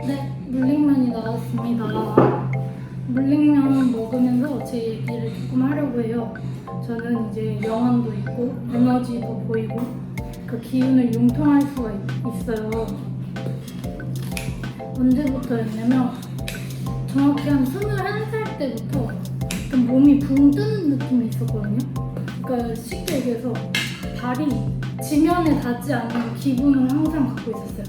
네, 물냉면이 나왔습니다. 물냉면 먹으면서 제 얘기를 조금 하려고 해요. 저는 이제 명언도 있고 에너지도 보이고 그 기운을 융통할 수가 있어요. 언제부터였냐면 정확히 한 21살 때부터 좀 몸이 붕 뜨는 느낌이 있었거든요. 그러니까 쉽게 얘기해서 발이 지면에 닿지 않는 기분을 항상 갖고 있었어요.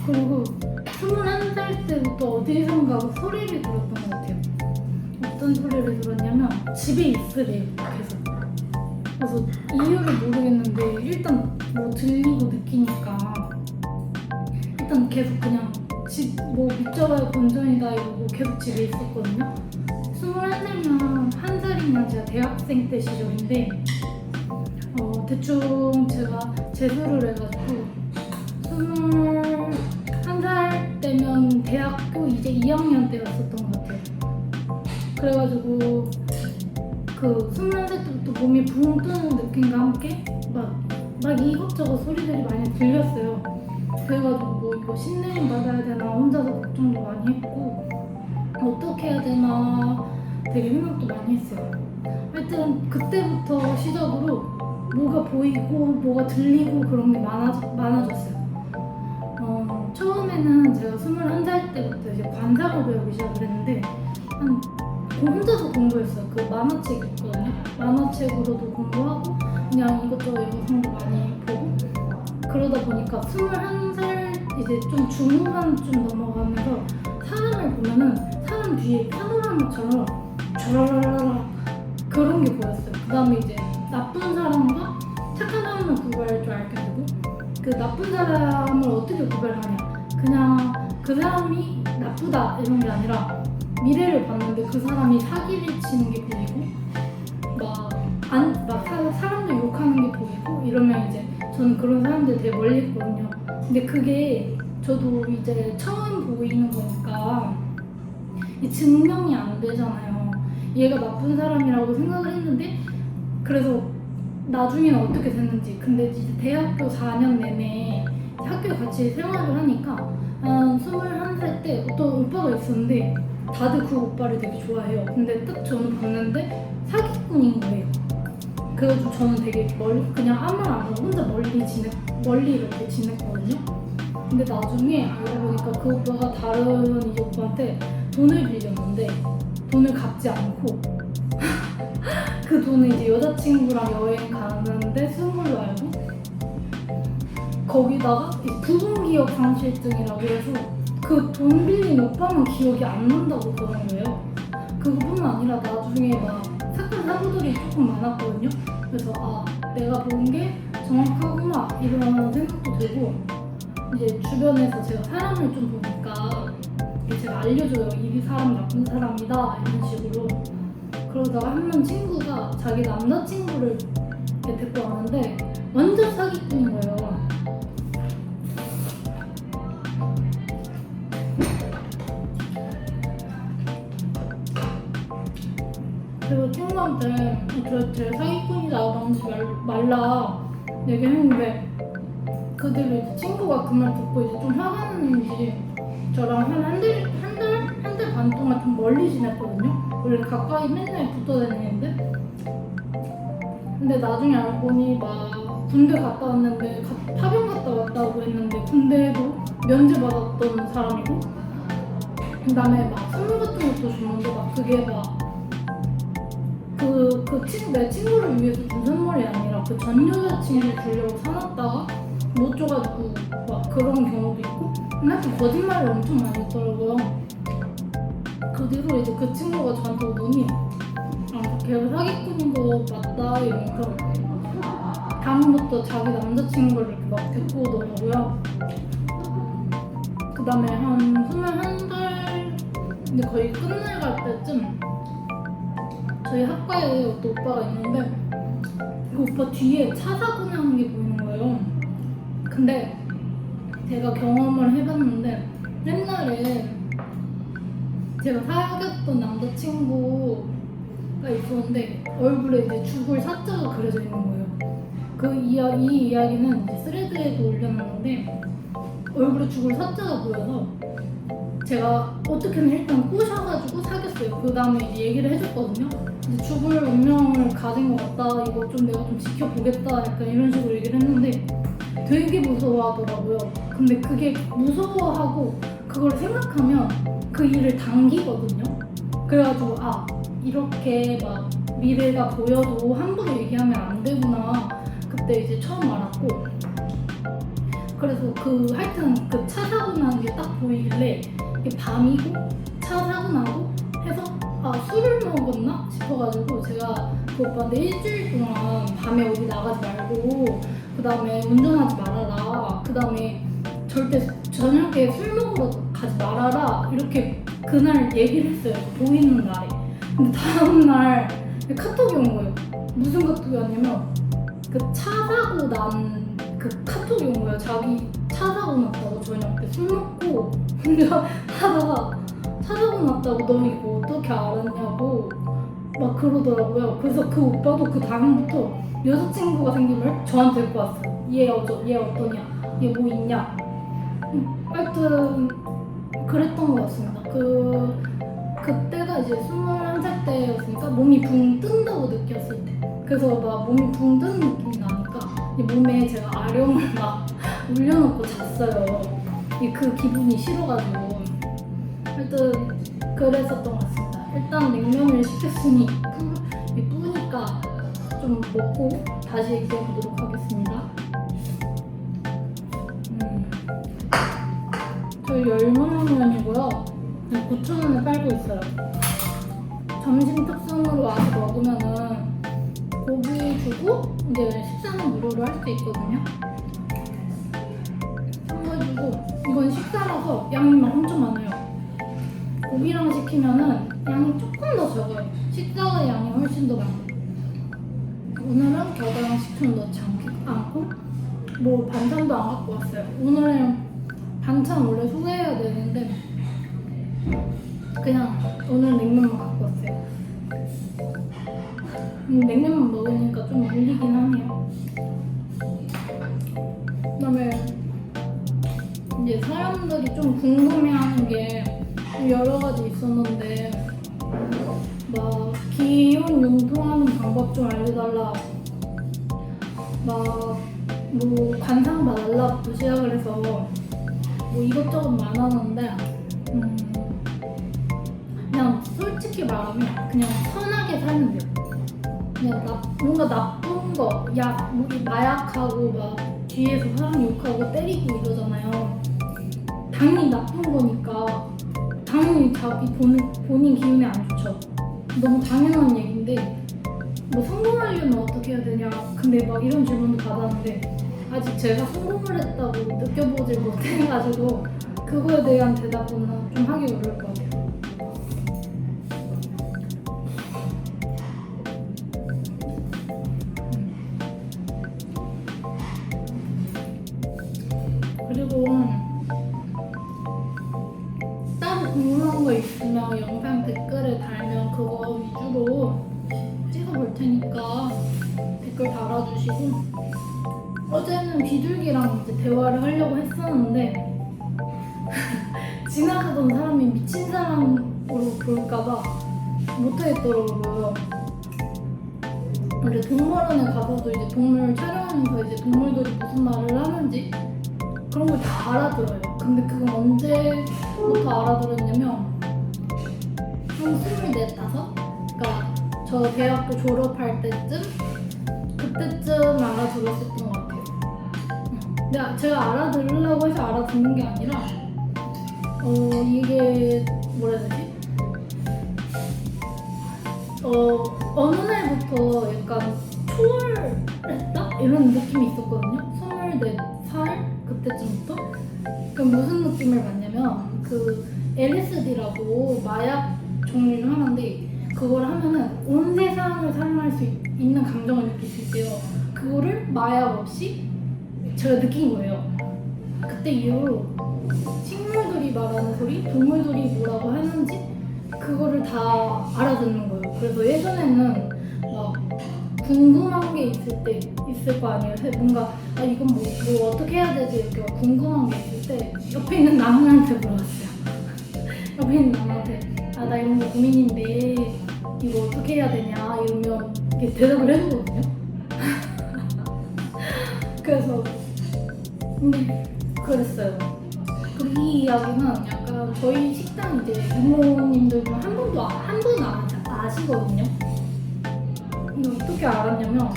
그리고 21살 때부터 어디선가 소리를 들었던 것 같아요. 어떤 소리를 들었냐면 집에 있으래요, 계속. 그래서 이유를 모르겠는데 일단 뭐 들리고 느끼니까 일단 계속 그냥 집 뭐 믿져봐야 본전이다 이러고 계속 집에 있었거든요. 21살이면 한 살이면 제가 대학생 때 시절인데 대충 제가 재수를 해가지고 21살 때면 대학교 이제 2학년 때였었던 것 같아요. 그래가지고 그 21살 때부터 몸이 붕 뜨는 느낌과 함께 막 이것저것 소리들이 많이 들렸어요. 그래가지고 뭐 이거 신뢰임 받아야 되나 혼자서 걱정도 많이 했고 어떻게 해야 되나 되게 생각도 많이 했어요. 하여튼 그때부터 시작으로 뭐가 보이고 뭐가 들리고 그런 게 많아졌어요. 처음에는 제가 21살 때부터 이제 관상을 배우기 시작을 했는데 혼자서 공부했어요. 그 만화책 있거든요. 만화책으로도 공부하고 그냥 이것저것 영상도 많이 보고 그러다 보니까 21살 이제 좀 중후반쯤 넘어가면서 사람을 보면은 사람 뒤에 파노라마처럼 촤라라라 그런 게 보였어요. 그 다음에 이제 나쁜 사람과 착한 사람을 구별할 줄 알게 되고 그 나쁜 사람을 어떻게 구별하냐 그냥 그 사람이 나쁘다 이런 게 아니라 미래를 봤는데 그 사람이 사기를 치는 게 보이고 사람들 욕하는 게 보이고 이러면 이제 저는 그런 사람들 되게 멀리 했거든요. 근데 그게 저도 이제 처음 보이는 거니까 이 증명이 안 되잖아요. 얘가 나쁜 사람이라고 생각을 했는데 그래서 나중에는 어떻게 됐는지 근데 이제 대학교 4년 내내 학교 같이 생활을 하니까 한 21살 때 어떤 오빠가 있었는데 다들 그 오빠를 되게 좋아해요. 근데 딱 저는 봤는데 사기꾼인 거예요. 그래서 저는 되게 그냥 아무 말 안 하고 혼자 멀리 이렇게 지냈거든요. 근데 나중에 알고 보니까 그 오빠가 다른 이제 오빠한테 돈을 빌렸는데 돈을 갚지 않고 그 돈을 이제 여자친구랑 여행 가는데 쓴 걸로 알고 거기다가 부분기억 상실증이라고 해서 그 돈 빌린 오빠만 기억이 안 난다고 그러는 거예요. 그것뿐만 아니라 나중에 막 사건 사고들이 조금 많았거든요. 그래서 내가 본 게 정확하구나 이런 생각도 들고 이제 주변에서 제가 사람을 좀 보니까 제가 알려줘요. 이 사람 나쁜 사람이다 이런 식으로. 그러다가 한 명 친구가 자기 남자친구를 데리고 왔는데 완전 사기꾼인 거예요. 그리고 친구한테 쟤 사기꾼이다 나오지 말라 얘기했는데 그들이 친구가 그 말 듣고 이제 좀 화가 났는지 저랑 한 달 반 동안 좀 멀리 지냈거든요. 원래 가까이 맨날 붙어 다니는데 근데 나중에 알고 보니 막 군대 갔다 왔는데 파병 갔다 왔다고 했는데 군대에도 면제 받았던 사람이고 그 다음에 막 선물 같은 것도 주는데 막 그게 막 내 친구를 위해서 준 선물이 아니라 그 전 여자친구 주려고 사놨다가 못 줘가지고 막 그런 경우도 있고 하여튼 거짓말을 엄청 많이 했더라고요. 그 뒤로 이제 그 친구가 저한테 오더니 걔가 사기꾼인 거 맞다 이러면서 다음부터 자기 남자친구를 이렇게 막 데리고 오더라고요. 그 다음에 한 21살 근데 거의 끝내갈 때쯤 저희 학과에 어떤 오빠가 있는데 그 오빠 뒤에 차 사고 나는 게 보이는 거예요. 근데 제가 경험을 해봤는데 옛날에 제가 사귀었던 남자친구가 있었는데 얼굴에 이제 죽을 사자가 그려져 있는 거예요. 이 이야기는 이제 스레드에도 올려놨는데 얼굴에 죽을 사자가 보여서 제가 어떻게든 일단 꼬셔가지고 사귀었어요. 그 다음에 이제 얘기를 해줬거든요. 이제 죽을 운명을 가진 것 같다. 이거 좀 내가 좀 지켜보겠다. 약간 이런 식으로 얘기를 했는데 되게 무서워하더라고요. 근데 그게 무서워하고 그걸 생각하면 그 일을 당기거든요. 그래가지고 이렇게 막 미래가 보여도 함부로 얘기하면 안 되구나. 그때 이제 처음 알았고, 그래서 하여튼 그 차 사고 나는 게 딱 보이길래 이게 밤이고 차 사고 나고 해서 술을 먹었나 싶어가지고 제가 그 오빠한테 일주일 동안 밤에 어디 나가지 말고 그 다음에 운전하지 말아라, 그 다음에 절대 저녁에 술 먹으러 가지 말아라, 이렇게 그날 얘기를 했어요. 보이는 날에. 근데 다음날 카톡이 온 거예요. 무슨 카톡이 왔냐면 그 차 사고 난 그 카톡이 온 거예요. 자기 차 사고 났다고, 저녁 때 술 먹고 혼자 하다가 차 사고 났다고 너 이거 어떻게 알았냐고 막 그러더라고요. 그래서 그 오빠도 그 다음부터 여자친구가 생기면 저한테 데리고 왔어요. 얘 어떠냐? 얘 뭐 있냐? 하여튼 그랬던 것 같습니다. 그때가 이제 21살 때였으니까 몸이 붕 뜬다고 느꼈을 때. 그래서 막 몸이 붕 뜨는 느낌이 나니까 이 몸에 제가 아령을 막 올려놓고 잤어요. 그 기분이 싫어가지고. 하여튼 그랬었던 것 같습니다. 일단 냉면을 시켰으니 뿌니까 좀 먹고 다시 얘기해보도록 하겠습니다. 저희 열무냉면이고요. 9,000원에 팔고 있어요. 점심 특선으로 와서 먹으면은 고기 주고 이제 식사는 무료로 할 수 있거든요. 선물 주고, 이건 식사라서 양이만 엄청 많아요. 고기랑 시키면은 양이 조금 더 적어요. 식사의 양이 훨씬 더 많고. 오늘은 겨자랑 식초 넣지 않고 뭐 반찬도 안 갖고 왔어요. 오늘은 반찬 원래 소개해야 되는데 그냥 오늘 냉면만 갖고 왔어요. 냉면만 먹으니까 좀 물리긴 하네요. 그다음에 이제 사람들이 좀 궁금해하는 게 여러 가지 있었는데 막 기혼 융통하는 방법 좀 알려달라, 막 뭐 관상 봐달라부터 시작을 해서 뭐 이것저것 많았는데 그냥 솔직히 말하면 그냥 선하게 살면 돼요. 그냥 뭔가 나쁜 거, 뭐 마약하고 막 뒤에서 사람 욕하고 때리고 이러잖아요. 당연히 나쁜 거니까 당연히 자기 본인 기분에 안 좋죠. 너무 당연한 얘기인데 뭐 성공하려면 어떻게 해야 되냐, 근데 막 이런 질문도 받았는데 아직 제가 성공을 했다고 느껴보질 못해가지고 그거에 대한 대답은 좀 하기 어려울 것 같아요. 그리고 따로 궁금한 거 있으면 영상 댓글에 달면 그거 위주로 찍어볼 테니까 댓글 달아주시고, 어제는 비둘기랑 이제 대화를 하려고 했었는데 지나가던 사람이 미친 사람으로 볼까봐 못하겠더라고요. 원래 동물원에 가서도 이제 동물 촬영하면서 이제 동물들이 무슨 말을 하는지 그런 걸 다 알아들어요. 근데 그건 언제부터 알아들었냐면 한 24, 5? 그러니까 저 대학교 졸업할 때쯤? 그때쯤 알아들었었던 것 같아요. 근데 제가 알아들으려고 해서 알아듣는 게 아니라 이게 뭐라 해야 되지? 어느 날부터 약간 초월했다? 이런 느낌이 있었거든요. 24살? 그때쯤부터? 그럼 무슨 느낌을 받냐면 LSD라고 마약 종류 중 하나인데 그걸 하면은 온 세상을 사용할 수 있는 감정을 느낄 수 있대요. 그거를 마약 없이 제가 느낀 거예요. 그때 이후로 식물들이 말하는 소리, 동물들이 뭐라고 하는지 그거를 다 알아듣는 거예요. 그래서 예전에는 막 궁금한 게 있을 거 아니에요. 뭔가 이건 뭐 어떻게 해야 되지 이렇게 궁금한 게 있을 때 옆에 있는 나무한테 물어봤어요. 고민 남한테 나 이런 거 고민인데 이거 어떻게 해야 되냐 이러면 이렇게 대답을 해주거든요. 그래서 그랬어요. 그리고 이 이야기는 약간 저희 식당 이제 이모님들 한 분도 아시거든요. 이거 어떻게 알았냐면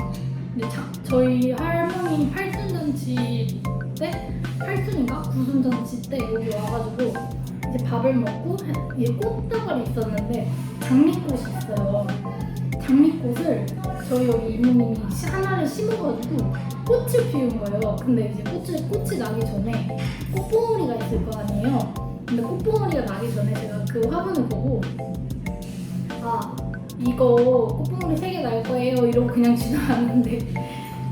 저희 할머니 팔순잔치 때 8순인가 9순잔치 때 여기 와가지고 이제 밥을 먹고 이제 꽃다발이 있었는데 장미꽃이 있어요. 장미꽃을 저희 여기 이모님이 하나를 심어가지고 꽃을 피운 거예요. 근데 이제 꽃이 나기 전에 꽃봉오리가 있을 거 아니에요. 근데 꽃봉오리가 나기 전에 제가 그 화분을 보고 이거 꽃봉오리 3개 날 거예요 이러고 그냥 지나갔는데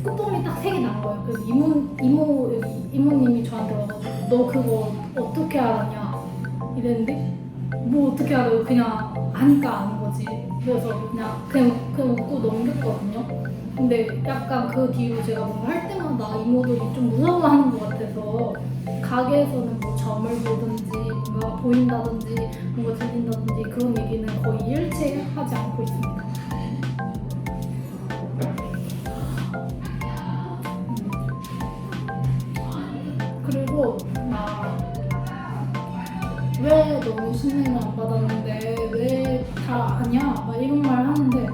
꽃봉오리 딱 3개 난 거예요. 그래서 이모님이 저한테 와가지고 너 그거 어떻게 알았냐 이랬는데 뭐 어떻게 알아요? 그냥 아니까 아는 거지. 그래서 그냥 웃고 넘겼거든요. 근데 약간 그 뒤로 제가 뭔가 할 때마다 이모들이 좀 무서워하는 것 같아서 가게에서는 뭐 점을 보든지 뭔가 보인다든지 뭔가 들린다든지 그런 얘기는 거의 일체 하지 않고 있습니다. 그리고 왜 너는 신뢰를 안 받았는데 왜 잘 아냐 막 이런 말 하는데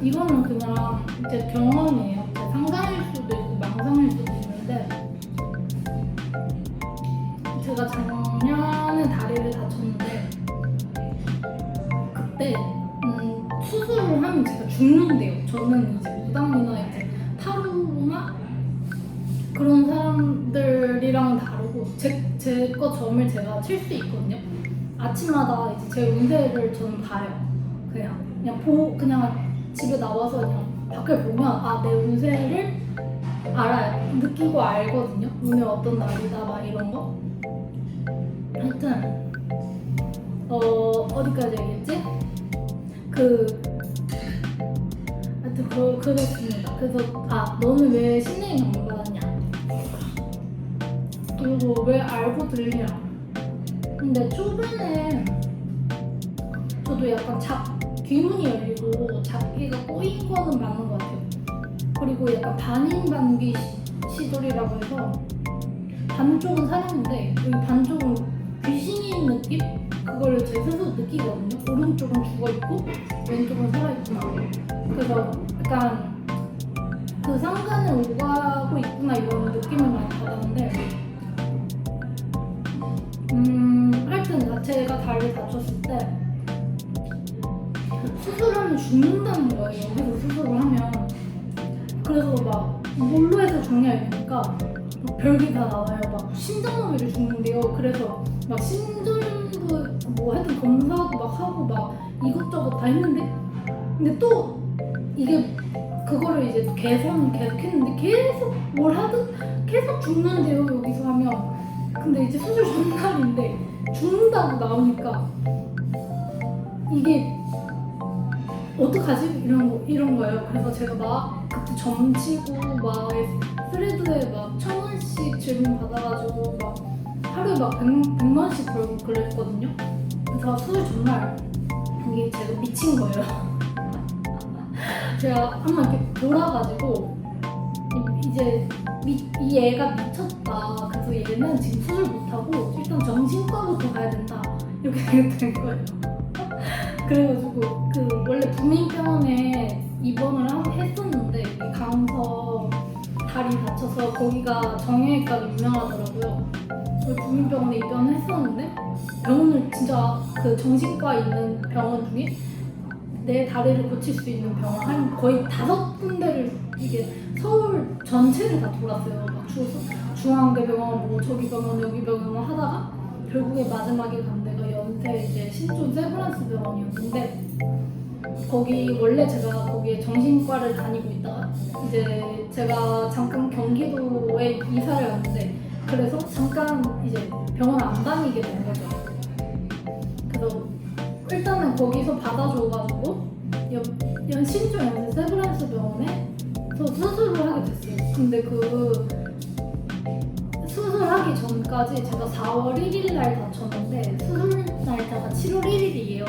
이거는 그냥 제 경험이에요. 제 상상일 수도 있고 망상일 수도 있는데 제가 작년에 다리를 다쳤는데 그때 수술을 하면 제가 죽는데요. 저는 이제 무당이나 이제 타로나 그런 사람들이랑 다르고 제 거 점을 제가 칠 수 있거든요. 아침마다 이제 제 운세를 저는 봐요. 그냥 집에 나와서 그냥 밖을 보면 내 운세를 알아요. 느끼고 알거든요. 오늘 어떤 날이다 막 이런 거. 하여튼 어디까지 얘기했지? 그렇습니다. 그래서 너는 왜 신뢰를 안 받았냐? 그리고 왜 알고 들리냐? 근데 초반에 저도 약간 귀문이 열리고 잡기가 꼬인 거는 맞는 것 같아요. 그리고 약간 반인반귀 시절이라고 해서 반쪽은 살았는데 여기 반쪽은 귀신인 느낌? 그걸 제 스스로 느끼거든요. 오른쪽은 죽어있고 왼쪽은 살아있구나. 그래서 약간 그 상간을 오가고 있구나 이런 느낌을 많이 받았는데 하여튼 제가 다리를 다쳤을 때 수술하면 죽는다는 거예요. 여기서 수술을 하면. 그래서 막 뭘로 해서 죽냐 이러니까 막 별게 다 나와요. 막 심장마비로 죽는데요. 그래서 막 심전도 뭐 하여튼 검사도 막 하고 막 이것저것 다 했는데 근데 또 이게 그거를 이제 계속 했는데 계속 뭘 하든 계속 죽는데요. 여기서 하면. 근데 이제 수술 전날인데 죽는다고 나오니까 이게 어떡하지? 이런 거예요. 그래서 제가 막 그때 점치고 막 스레드에 막 1,000원씩 질문 받아가지고 막 하루에 막 100만원씩 벌고 그랬거든요. 그래서 수술 전날 이게 제가 미친 거예요. 제가 한번 이렇게 돌아가지고 이제 이 애가 미쳤다. 그래서 얘는 지금 수술 못하고 일단 정신과부터 가야 된다. 이렇게 된 거예요. 그래가지고 원래 부민병원에 입원을 했었는데 강서 다리 다쳐서 거기가 정형외과로 유명하더라고요. 부민병원에 입원을 했었는데 병원을 진짜 그 정신과 있는 병원 중에 내 다리를 고칠 수 있는 병원 한 거의 5군데를 이게 서울 전체를 다 돌았어요. 막 중앙대병원 뭐 저기 병원 여기 병원 하다가 결국에 마지막에 간 데가 연세 이제 신촌 세브란스 병원이었는데 거기 원래 제가 거기에 정신과를 다니고 있다가 이제 제가 잠깐 경기도에 이사를 왔는데 그래서 잠깐 이제 병원 안 다니게 된 거죠. 그래서 일단은 거기서 받아줘가지고 신촌 연세 세브란스 병원에 수술을 하게 됐어요. 근데 그 수술을 수술하기 전까지 제가 4월 1일 날 다쳤는데 수술 날짜가 7월 1일이에요.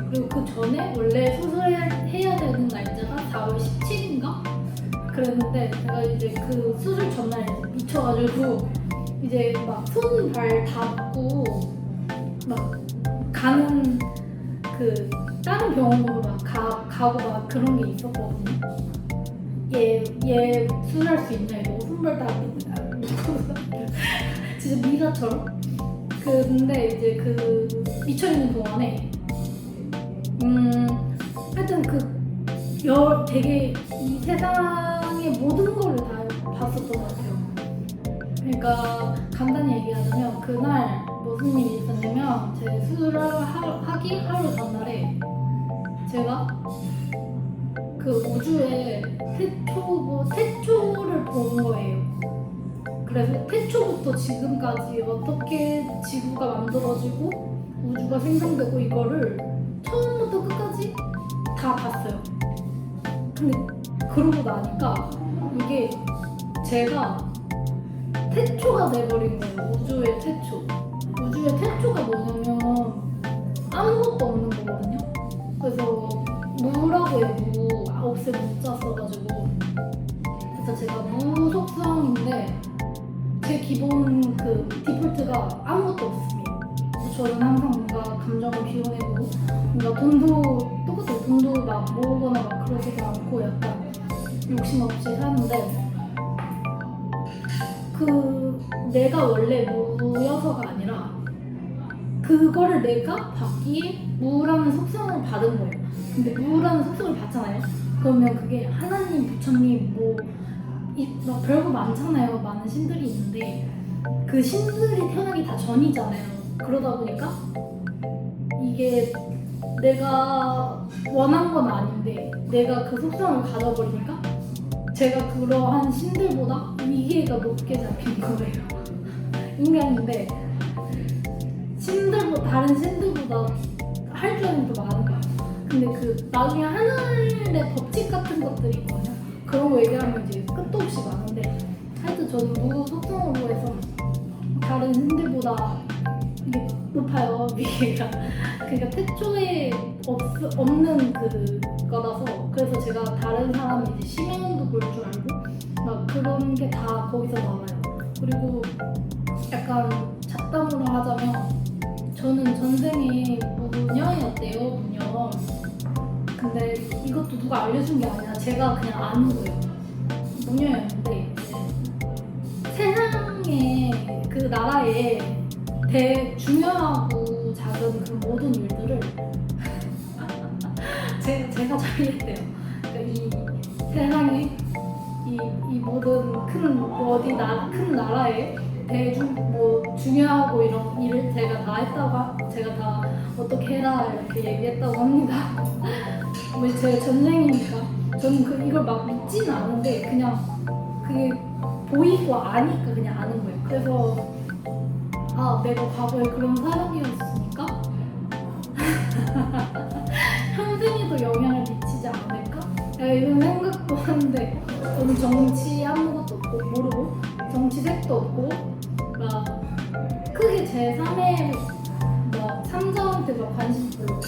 그리고 그 전에 원래 수술해야 되는 날짜가 4월 17일인가? 그랬는데 제가 이제 그 수술 전날 미쳐가지고 이제 막 손 발 다 묶고 막 가는 그 다른 병원으로 막 가고 막 그런 게 있었거든요. 얘 수술할 수 있냐 이거 손발 다 묶고 진짜 미라처럼. 근데 이제 그 미쳐있는 동안에 하여튼 되게 이 세상의 모든 거를 다 봤었던 것 같아요. 그러니까 간단히 얘기하자면 그날 무슨 일이 있었냐면 제 수술을 하기 하루 전날에 제가 그 우주에 태초를 본 거예요. 그래서 태초부터 지금까지 어떻게 지구가 만들어지고 우주가 생성되고 이거를 처음부터 끝까지 다 봤어요. 근데 그러고 나니까 이게 제가 태초가 돼버린 거예요. 우주의 태초. 우주의 태초가 뭐냐면 아무것도 없는 거거든요. 그래서 무라고 해요. 없애 무자 써가지고. 그래서 제가 무 속성인데 제 기본 그 디폴트가 아무것도 없습니다. 저는 항상 뭔가 감정을 비워내고 뭔가 똑같아요. 돈도 막 모으거나 막 그러지도 않고 약간 욕심 없이 사는데 내가 원래 무여서가 아니라 그거를 내가 받기에 무라는 속성을 받은 거예요. 근데 무라는 속성을 받잖아요. 그러면 그게 하나님, 부처님 막 별거 많잖아요. 많은 신들이 있는데 그 신들이 태어나기 다 전이잖아요. 그러다 보니까 이게 내가 원한 건 아닌데 내가 그 속성을 가져버리니까 제가 그러한 신들보다 위계가 높게 잡힌 거예요. 인간인데 다른 신들보다 할 줄 아는 게 더 많은 거야. 근데 나중에 하늘의 법칙 같은 것들이 있거든요. 그런 거 얘기하면 이제 끝도 없이 많은데 하여튼 저는 무 속성으로 해서 다른 신들보다 이게 높아요, 위계가. 그러니까 태초에 없는 그거라서 그래서 제가 다른 사람이 이제 심연도 볼 줄 알고 막 그런 게 다 거기서 나와요. 그리고 약간 잡담으로 하자면 저는 전생에 무녀였대요, 무녀. 근데 이것도 누가 알려준 게 아니라 제가 그냥 아는 거예요. 무녀였는데 세상에 그 나라에 중요하고 작은 그 모든 일들을 제가 처리했대요. 그러니까 이 세상에 이 모든 큰 나라에 중요하고 이런 일을 제가 다 했다고 제가 다 어떻게 해라 이렇게 얘기했다고 합니다. 제 전생이니까 저는 이걸 막 믿지는 않은데 그냥 그게 보이고 아니까 그냥 아는 거예요. 그래서 내가 과거에 그런 사람이었으니까 현생에도 영향을 미치지 않을까? 이런 생각도 하는데 저는 정치 아무것도 없고 모르고 정치색도 없고 막 크게 제3의 뭐 3자한테 막 관심도 없고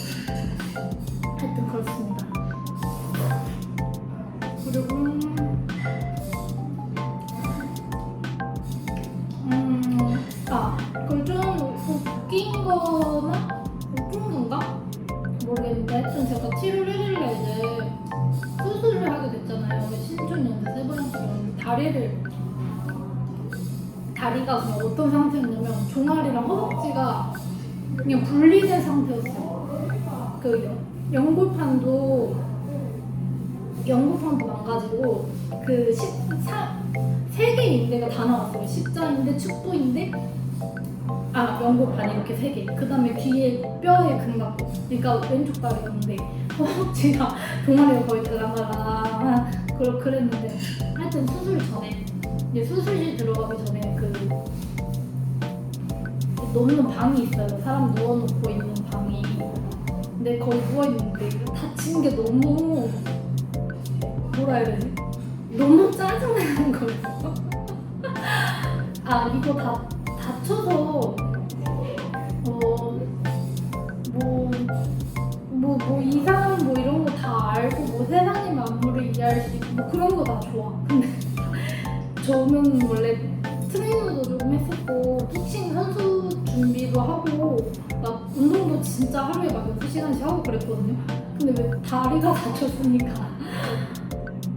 하여튼 그렇습니다. 그리고 그걸 좀 웃긴 거나 웃긴 건가? 모르겠는데 하여튼 제가 7월 1일에 이제 수술을 하게 됐잖아요. 신촌연대 세브란스병원 다리가 그냥 어떤 상태였냐면 종아리랑 허벅지가 그냥 분리된 상태였어요. 그 연골판도 망가지고 그 3개의 인대가 다 나왔어요. 십자인대, 축부인대, 연골판 이렇게 3개. 그 다음에 뒤에 뼈에 금갑고. 그러니까 왼쪽 다리였는데 허벅지가 종아리가 거의 달랑달랑 그랬는데 하여튼 수술 전에 이제 수술실 들어가기 전에 놓는 방이 있어요. 사람 누워놓고 있는 방이. 근데 거기 누워있는데 다친 게 너무 뭐라 해야 되지? 너무 짜증나는 거예요. 아 이거 다 다쳐서 이상 뭐 이런 거 다 알고 뭐 세상의 만물을 이해할 수 있고 뭐 그런 거 다 좋아. 근데 저는 원래 트레이너도 조금 했었고 복싱 선수 준비도 하고 막 운동도 진짜 하루에 막 6시간씩 하고 그랬거든요. 근데 왜 다리가 다쳤으니까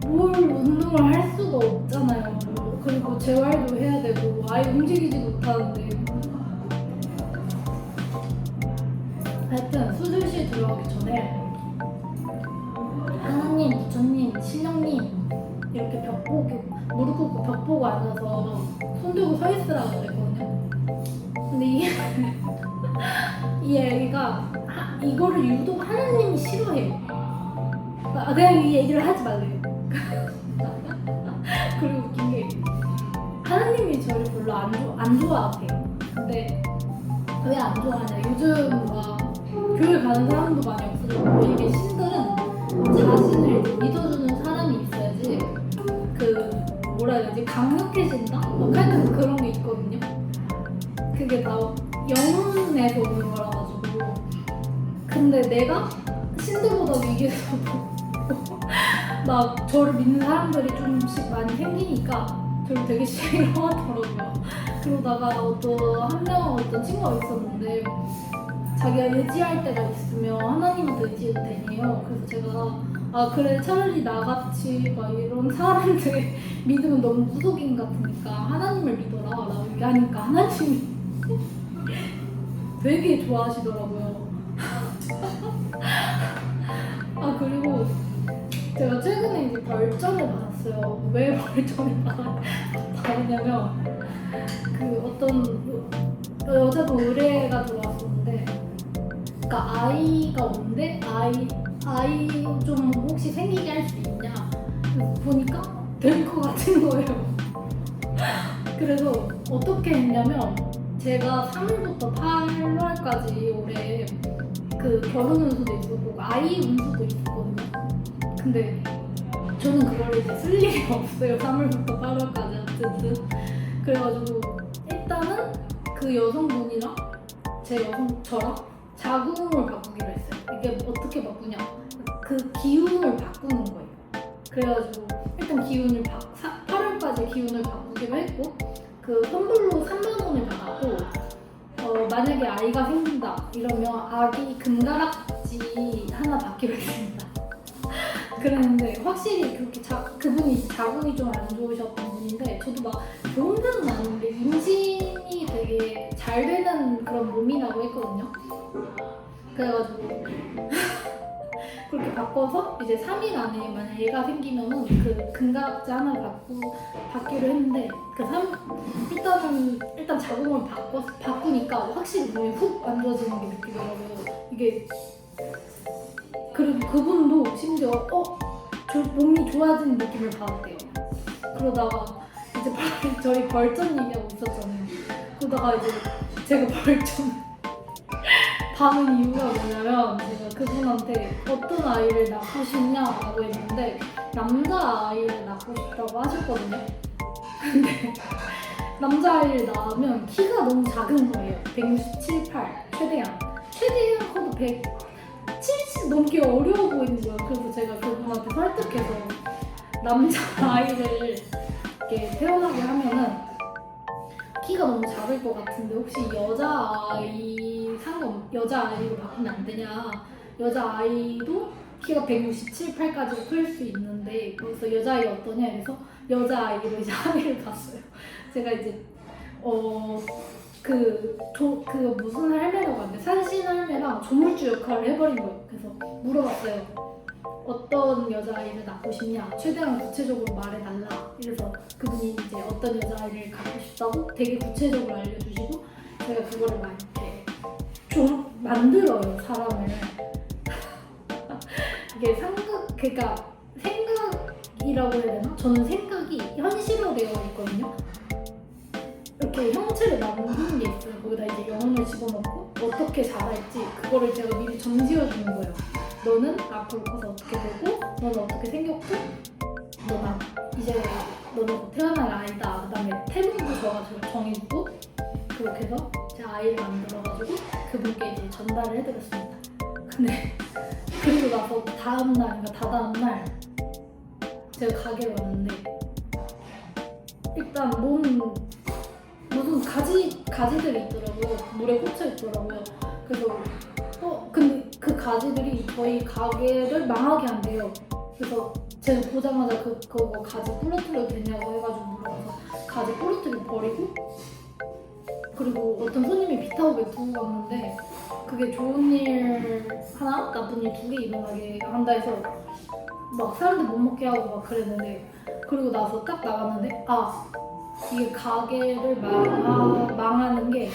뭘 운동을 할 수가 없잖아요. 그리고 재활도 해야 되고 아예 움직이지도 못하는데 하여튼 수술실 들어가기 전에 하나님, 부처님, 신령님 이렇게 벽 보고 무릎 꿇고 벽 보고 앉아서 손 들고 서 있으라고 그랬거든요. 근데 이 애기가 이거를 유독 하나님이 싫어해요. 그냥 이 얘기를 하지 말래요. 그리고 웃긴 게 하나님이 저를 별로 안 좋아하세요. 근데 왜 안 좋아하냐? 요즘 막 교회 가는 사람도 많이 없어졌고 이게 신들은 자신을 믿어주는 사람이 있어야지 뭐라 해야 되지? 강력해진다? 막 하여튼 그런 게 있거든요. 그게 다 영혼에서 오는 거라 가지고. 근데 내가 신들보다 위기에서도 막 저를 믿는 사람들이 좀씩 많이 생기니까 저를 되게 싫어하더라고요. 그러다가 한 명 어떤 친구가 있었는데 자기가 의지할 때가 있으면 하나님한테 의지해도 되네요. 그래서 제가 그래 차라리 나같이 막 이런 사람들 믿으면 너무 무속인 같으니까 하나님을 믿어라 라고 얘기하니까 하나님이 되게 좋아하시더라고요. 그리고 제가 최근에 이제 벌점을 받았어요. 왜 벌점을 받았냐면 어떤 여자분 의뢰가 들어왔었는데 그러니까 아이가 오는데 아이 좀 혹시 생기게 할 수 있냐 보니까 될 것 같은 거예요. 그래서 어떻게 했냐면 제가 3월부터 8월까지 올해 결혼 운수도 있었고 아이 운수도 있었거든요. 근데 저는 그걸 이제 쓸 일이 없어요. 3월부터 8월까지 어쨌든. 그래가지고 일단은 그 여성분이랑 저랑 자궁을 바꾸기로 했어요. 이게 어떻게 바꾸냐? 그 기운을 바꾸는 거예요. 그래가지고 일단 8월까지 기운을 바꾸기로 했고 선불로 3만 원을 받았고 만약에 아이가 생긴다 이러면 아기 금가락지 하나 받기로 했습니다. 그랬는데 확실히 그렇게 그분이 자궁이 좀 안 좋으셨던 분인데 저도 막 좋은 편은 아닌데 임신이 되게 잘 되는 그런 몸이라고 했거든요. 그래가지고 그렇게 바꿔서 이제 3일 안에 만약 얘가 생기면은 금가락지 하나를 받기로 했는데 일단 자궁을 바꾸니까 확실히 몸이 훅 안 좋아지는 게 느끼더라고요. 이게 그리고 그분도 심지어 몸이 좋아지는 느낌을 받았대요. 그러다가 이제 저희 벌점 얘기하고 있었잖아요. 그러다가 이제 제가 벌점 받은 이유가 뭐냐면 제가 그분한테 어떤 아이를 낳고 싶냐라고 했는데 남자아이를 낳고 싶다고 하셨거든요. 근데 남자아이를 낳으면 키가 너무 작은 거예요. 167, 8 최대한 커도 170 넘기 어려워 보이는 거예요. 그래서 제가 그분한테 설득해서 남자아이를 이렇게 태어나게 하면은 키가 너무 작을 것 같은데 혹시 여자아이로 바꾸면 안 되냐? 여자아이도 키가 167, 8까지 클 수 있는데 그래서 여자아이 어떠냐? 그래서 여자아이로 이제 합의를 봤어요. 제가 이제 무슨 할매라고 하는데 산신 할매랑 조물주 역할을 해버린 거예요. 그래서 물어봤어요. 어떤 여자아이를 낳고 싶냐? 최대한 구체적으로 말해달라. 이래서 그분이 이제 어떤 여자아이를 갖고 싶다고 되게 구체적으로 알려주시고 제가 그거를 막 이렇게 좀 만들어요, 사람을. 이게 그러니까 생각이라고 해야 되나? 저는 생각이 현실화되어 있거든요. 이렇게 형체를 만드는 게 있어요. 거기다 이제 영혼을 집어넣고 어떻게 자랄지 그거를 제가 미리 점지해 주는 거예요. 너는 앞으로 커서 어떻게 되고 너는 어떻게 생겼고 너나 이제 너는 곧 태어날 아이다. 그다음에 태문도 정해주고 그렇게 해서 제 아이를 만들어가지고 그분께 이제 전달을 해드렸습니다. 근데 그리고 나서 다음 날인가 다다음 날 제가 가게에 왔는데 일단 무슨 가지들이 있더라고요. 물에 꽂혀 있더라고요. 그래서 근데 그 가지들이 저희 가게를 망하게 한대요. 그래서 제가 보자마자 그거 가지 부러뜨려도 되냐고 해가지고 물어봐서 가지 부러뜨려 버리고 그리고 어떤 손님이 비 타고 두고 갔는데 그게 좋은 일 하나 나쁜 일 두 개 일어나게 한다 해서 막 사람들 못 먹게 하고 막 그랬는데 그리고 나서 딱 나갔는데 이게 가게를 망하는 게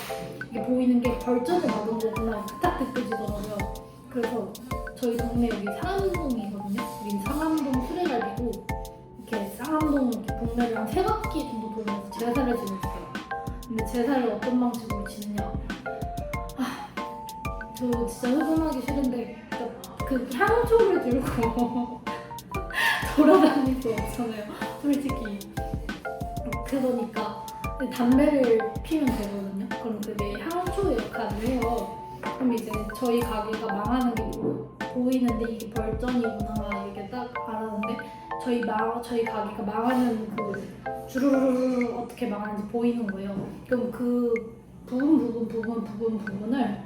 이게 보이는 게 벌전을 받은 거구나 딱 느껴지더라고요. 그래서 저희 동네 여기 상암동이거든요. 여기 상암동 수레갈비고 이렇게 상암동 이렇게 동네를 한 3바퀴 정도 돌면서 제사를 지냈어요. 근데 제사를 어떤 방식으로 지내냐? 저 진짜 흡음하기 싫은데 그 향초를 들고 돌아다닐 수 없잖아요. 솔직히. 그러니까 담배를 피면 되거든요. 그럼 그게 향초 역할을 해요. 그럼 이제 저희 가게가 망하는 게 보이는데 이게 벌전이구나 이게 딱 알았는데 저희 가게가 망하는 그 주르르르 어떻게 망하는지 보이는 거예요. 그럼 그 부분을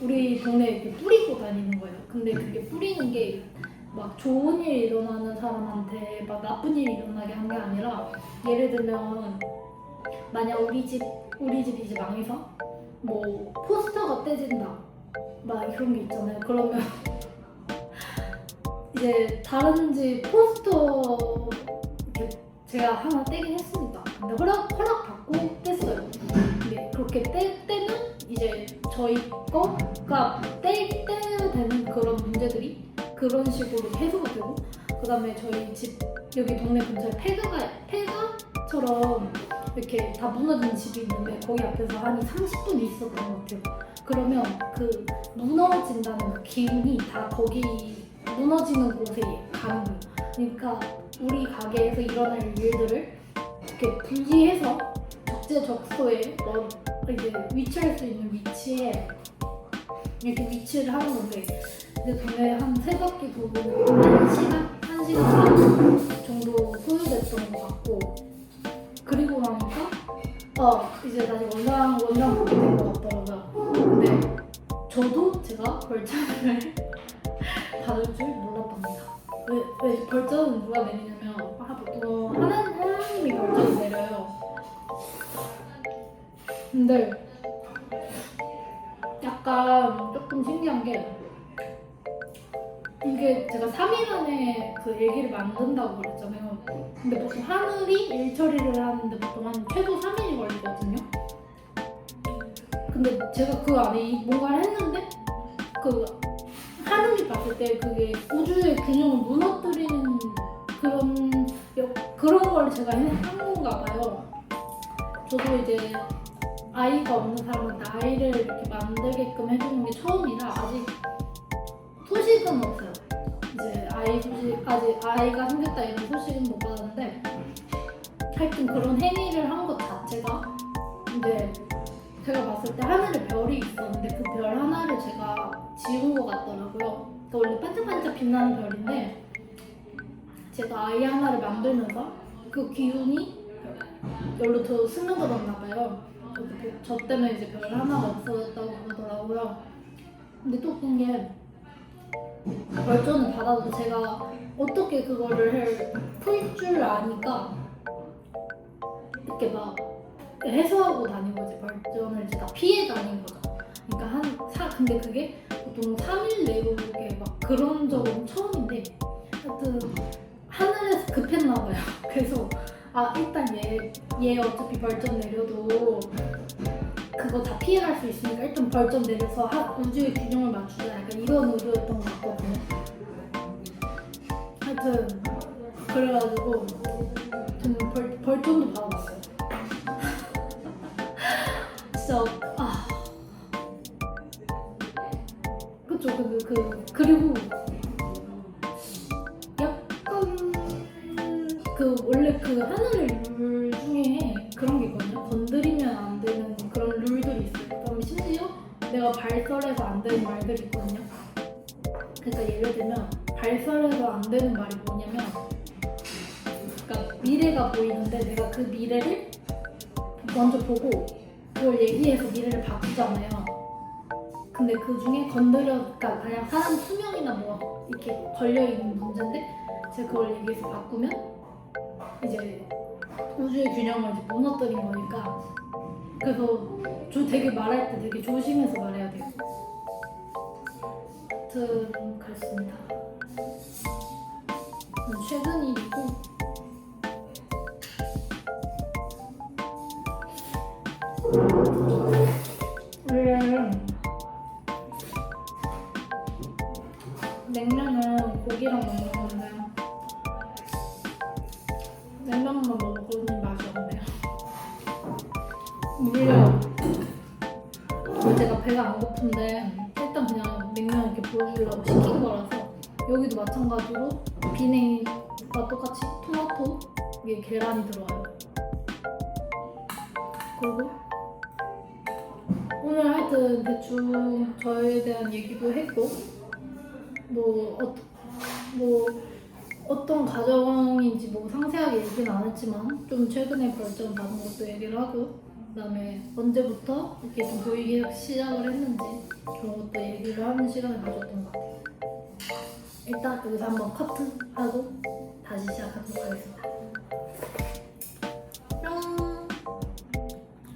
우리 동네에 이렇게 뿌리고 다니는 거예요. 근데 그게 뿌리는 게 막 좋은 일 일어나는 사람한테 막 나쁜 일이 일어나게 한 게 아니라 예를 들면 만약 우리 집이 이제 망해서 뭐 포스터가 떼진다 막 이런 게 있잖아요. 그러면 이제 다른 집 포스터 이렇게 제가 하나 떼긴 했습니다. 근데 허락 받고 뗐어요. 근데 그렇게 떼면 이제 저희 거가 떼야 되는 그런 문제들이 그런 식으로 해소가 되고 그 다음에 저희 집 여기 동네 근처에 폐가처럼 이렇게 다 무너진 집이 있는데 거기 앞에서 한 30분 있었던 것 같아요. 그러면 그 무너진다는 그 기운이 다 거기 무너지는 곳에 가는 거예요. 그러니까 우리 가게에서 일어날 일들을 이렇게 분리해서 적재적소에 이제 위치할 수 있는 위치에 이렇게 위치를 하는 건데 근데 동네에 한 3바퀴 돌고 1시간 반 정도 소요됐던 것 같고 그리고 나니까 이제 다시 원장 보게 된 것 같더라고요. 근데 저도 제가 벌점을 받을 줄 몰랐답니다. 왜 벌점은 누가 내리냐면 보통 하나님이 벌점을 내려요. 근데 약간 조금 신기한 게 이게 제가 3일 안에 그 얘기를 만든다고 그랬잖아요. 근데 보통 하늘이 일 처리를 하는데 보통 한 최소 3일이 걸리거든요. 근데 제가 그 안에 뭔가를 했는데 그 하늘이 봤을 때 그게 우주의 균형을 무너뜨리는 그런 걸 제가 한 건가 봐요. 저도 이제 아이가 없는 사람한테 아이를 이렇게 만들게끔 해주는 게 처음이라 아직 소식은 없어요. 이제 아직 아이가 생겼다 이런 소식은 못 받았는데 하여튼 그런 행위를 한 것 자체가 이제 제가 봤을 때 하늘에 별이 있었는데 그 별 하나를 제가 지운 것 같더라고요. 원래 반짝반짝 빛나는 별인데 제가 아이 하나를 만들면서 그 기운이 여기로 더 스며들었나 봐요. 저 때문에 이제 별 하나가 없어졌다고 그러더라고요. 근데 또 웃긴 게 벌전을 받아도 제가 어떻게 그거를 풀 줄 아니까 이렇게 막 해소하고 다닌 거지. 벌전을 이제 다 피해 다닌 거죠. 그러니까 근데 그게 보통 3일 내로 이렇게 막 그런 적은 처음인데 하여튼 하늘에서 급했나 봐요. 그래서 일단 얘 어차피 벌전 내려도 그거 다 피해갈 수 있으니까 일단 벌전 내려서 우주의 균형을 맞추자 약간 이런 의도였던 것 같거든요. 하여튼 그래가지고 저는 벌전도 받아봤어요. 진짜 그쵸. 그리고 약간 원래 그 하늘의 룰 중에 그런 게 있거든요. 건드리면 안 되는 그런 룰들이 있어요. 그다음에 심지어 내가 발설해서 안 되는 말들이 있거든요. 그러니까 예를 들면 발설해서 안 되는 말이 뭐냐면, 그러니까 미래가 보이는데 내가 그 미래를 먼저 보고 그걸 얘기해서 미래를 바꾸잖아요. 근데 그 중에 그러니까 그냥 사람 수명이나 뭐 이렇게 걸려있는 문제인데 제가 그걸 얘기해서 바꾸면 이제 우주의 균형을 이제 무너뜨린 거니까. 그래서 저 되게 말할 때 되게 조심해서 말해야 돼요. 아무튼 그렇습니다. 최근 일이고, 원래 냉면은 고기랑 먹는 건데 냉면만 먹으니 맛이 없네요. 물려. 제가 배가 안 고픈데 일단 그냥 냉면 이렇게 보여주려고 시킨 거라서. 여기도 마찬가지로 비냉과 똑같이 토마토 위에 계란이 들어와요. 그리고 오늘 하여튼 대충 저에 대한 얘기도 했고, 뭐 어떤 과정인지 뭐 상세하게 얘기는 안 했지만 좀 최근에 발전 받은 것도 얘기를 하고, 그다음에 언제부터 이렇게 좀 보이기 시작을 했는지 그런 것도 얘기를 하는 시간을 가졌던 것 같아요. 일단 여기서 한번 커트하고 다시 시작하도록 하겠습니다.